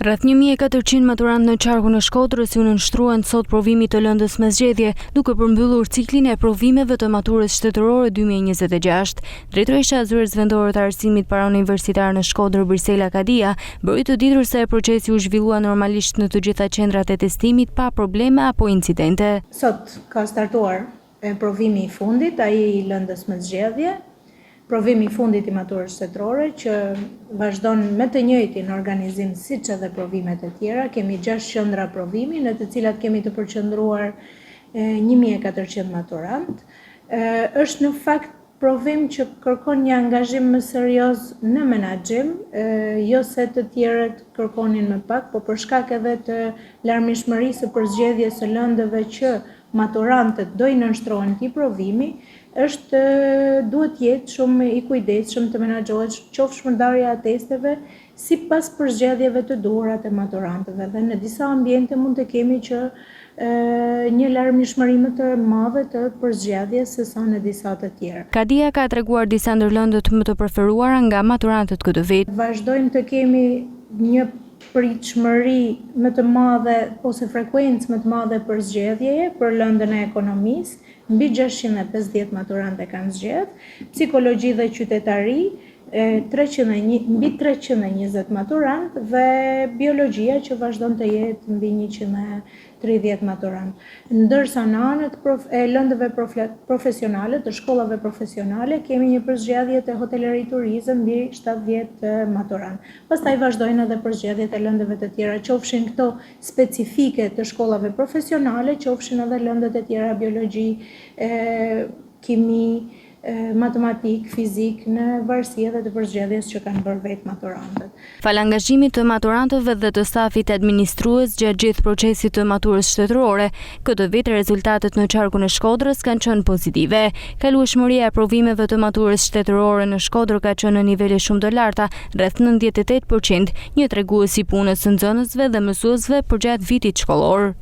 Rreth 1400 maturantë në qarkun e Shkodrës u nënshtruan sot provimit të lëndës mesgjedhje, duke përmbyllur ciklin e provimeve të maturës shtetërore 2026. Drejtoresha e Zyrës Vendore të Arsimit Parauniversitar në Shkodër, Birsela Kadia, bëri të ditur se procesi u zhvillua normalisht në të gjitha qendrat e testimit pa probleme apo incidente. Sot ka startuar provimi i fundit, ai i lëndës mesgjedhje. Provimi i fundit i maturës shtetërore që vazhdon me të njëjtin organizim siç edhe provimet e tjera. Kemi 6 qendra provimi në të cilat kemi të përqendruar 1400 maturant. Është në fakt provim që kërkon një angazhim më serioz në menaxhim, jo se të tjerët kërkonin më pak, por për shkak edhe të larmishmërisë së përzgjedhjes së lëndëve që maturantët do i nënshtrohen këtij provimi, duhet jetë shumë i kujdesshëm të menaxhohet qoftë shpërndarja e testeve sipas përzgjedhjeve të duhura të maturantëve. Dhe në disa ambiente mund të kemi që një larmishmëri më të madhe të përzgjedhjes sesa në disa të tjera. Kadia ka treguar disa ndërlëndët më të preferuara nga maturantët këtë vit. Vazhdojmë të kemi një pritshmëri më të madhe ose frekuencë më të madhe për zgjedhjeje për lëndën e ekonomisë, mbi 650 maturantë kanë zgjedh, psikologji dhe qytetari, mbi 320 maturantë dhe biologjia që vazhdon të jetë mbi 130 maturantë. Ndërsa në anët e lëndëve profesionale, të shkollave profesionale, kemi një përzgjedhje të hoteleri turizëm mbi 70 maturantë. Pastaj vazhdojnë edhe përzgjedhjet e lëndëve të tjera, qofshin këto specifike të shkollave profesionale, qofshin edhe lëndët e tjera biologji, kimi, matematik, fizik, në varësi edhe të përzgjedhjes që kanë bërë vetë maturantët. Fal angazhimit të maturantëve dhe të stafit administrues gjatë gjithë procesit të maturës shtetërore, këtë vit rezultatet në qarkun e Shkodrës kanë qenë pozitive. Kalueshmëria e provimeve të maturës shtetërore në Shkodër ka qenë në nivele shumë të larta, rreth 98%, një tregues i punës së nxënësve dhe mësuesve përgjatë vitit shkollor.